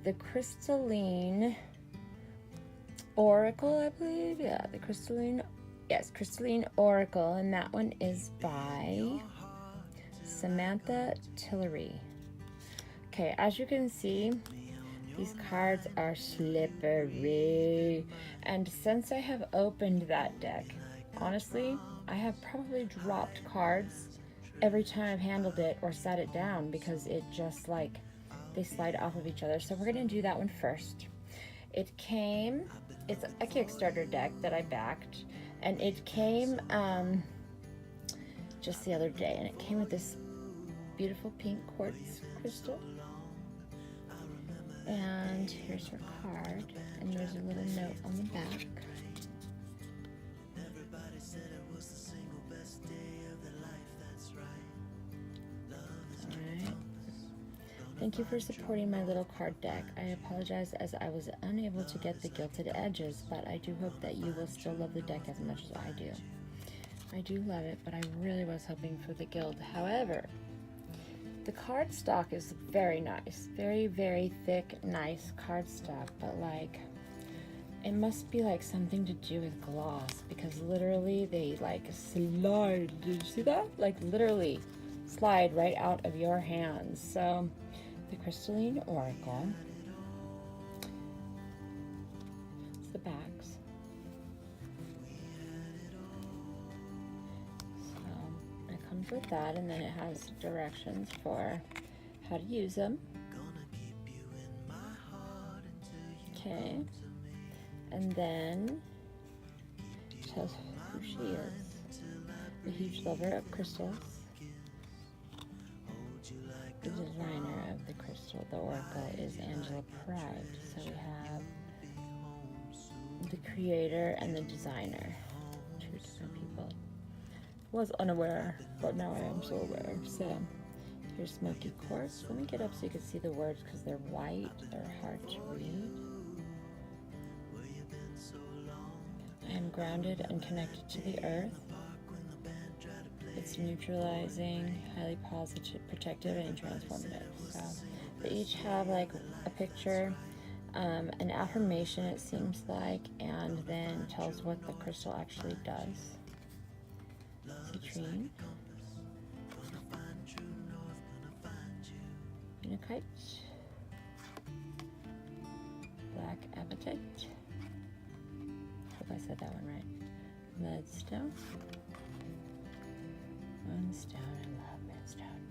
the Crystalline Oracle, I believe. Yeah, the Crystalline, yes, Crystalline Oracle, and that one is by Samantha Tillery. Okay, as you can see, these cards are slippery, and since I have opened that deck, honestly, I have probably dropped cards every time I've handled it or set it down because it just like they slide off of each other. So we're gonna do that one first. It's a Kickstarter deck that I backed, and it came just the other day, and it came with this beautiful pink quartz crystal. And here's her card, and there's a little note on the back. Alright. Thank you for supporting my little card deck. I apologize as I was unable to get the gilded edges, but I do hope that you will still love the deck as much as I do. I do love it, but I really was hoping for the gild. However, the cardstock is very nice. Very, very thick, nice cardstock, but like, it must be like something to do with gloss, because literally they like slide. Did you see that? Like literally slide right out of your hands. So the Crystalline Oracle. It's the backs. So it comes with that, and then it has directions for how to use them. Okay. And then it tells who she is. A huge lover of crystals. The designer of the crystal, the oracle, is Angela Pride. So we have the creator and the designer. Two different people. Was unaware, but now I am so aware. So here's Smoky Quartz. Let me get up so you can see the words because they're white. They're hard to read. I am grounded and connected to the earth. It's neutralizing, highly positive, protective, and transformative. So they each have like a picture, an affirmation it seems like, and then tells what the crystal actually does. Citrine. Unakite. Black Appetite. Hope I said that one right. Mudstone. Moonstone, I love moonstone.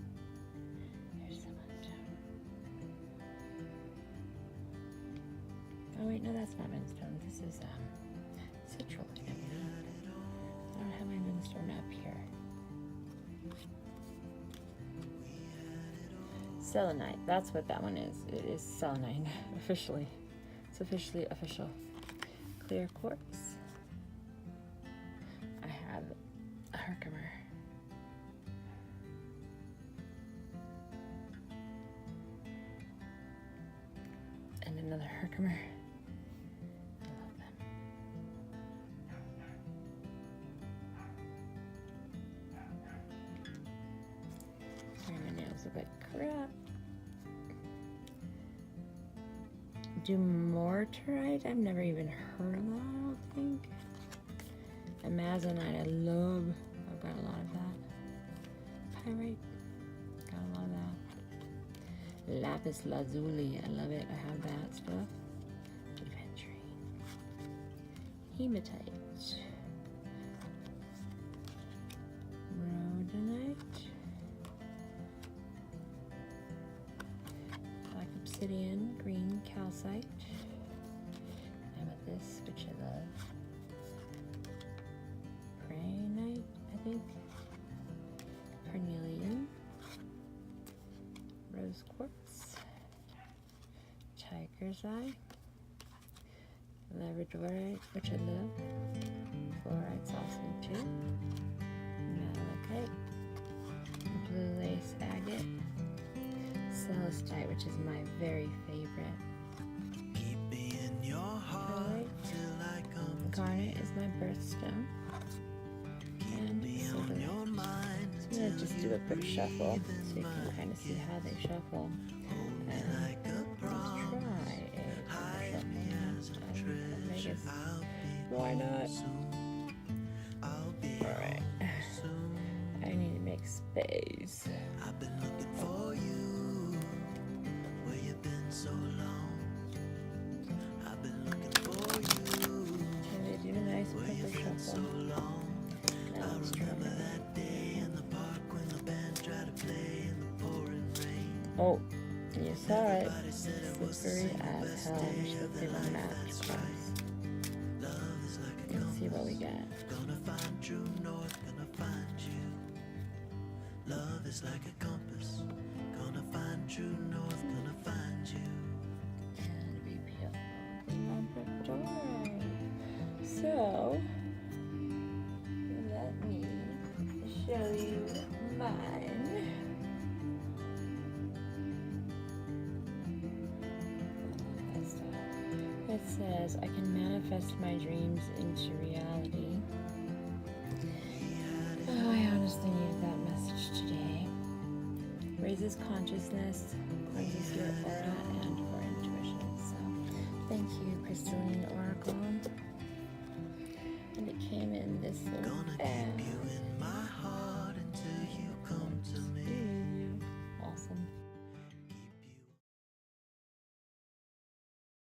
Here's the moonstone. Oh wait, no, that's not moonstone. This is citral. I don't have my moonstone up here. Selenite, that's what that one is. It is selenite, officially. It's officially official. Clear quartz. I have a Herkimer. And another Herkimer. I love them. Sorry, my nails look like crap. Dumortierite, I've never even heard of that, I don't think. Amazonite, I've got a lot of that. Pyrite, got a lot of that. Lapis lazuli, I love it, I have that stuff. Aventurine. Hematite. Rhodonite. Black obsidian, green calcite. Amethyst, which I love. Prainite, I think. Carnelian. Rose quartz. Tiger's eye. Labradorite, which I love. Fluorite's awesome too. Malachite. Blue lace agate. Celestite, which is my very favorite. Pearlite. Garnet is my birthstone. And sodalite. So I'm going to just do a quick shuffle so you can kind of see how they shuffle. And let's try a shuffle. Vegas. Why not? Alright. I need to make space. I've been looking for you. Where you been so long? I've been looking for you. Can they do a nice pepper shuffle? Now let's try that day in the park when the band tried to play in the pouring rain. Oh, you saw it. Slippery as hell. I wish that they were mapped across. Let's see what we get. Gonna find true north, gonna find you. Love is like a compass. Gonna find true north, gonna find you. And repeal. So, let me show you mine. It says, I can manifest my dreams into reality. Oh, I honestly needed that message today. Raises consciousness, cleanses your aura and your intuition. So, thank you, Crystalline Oracle. And it came in this little bag.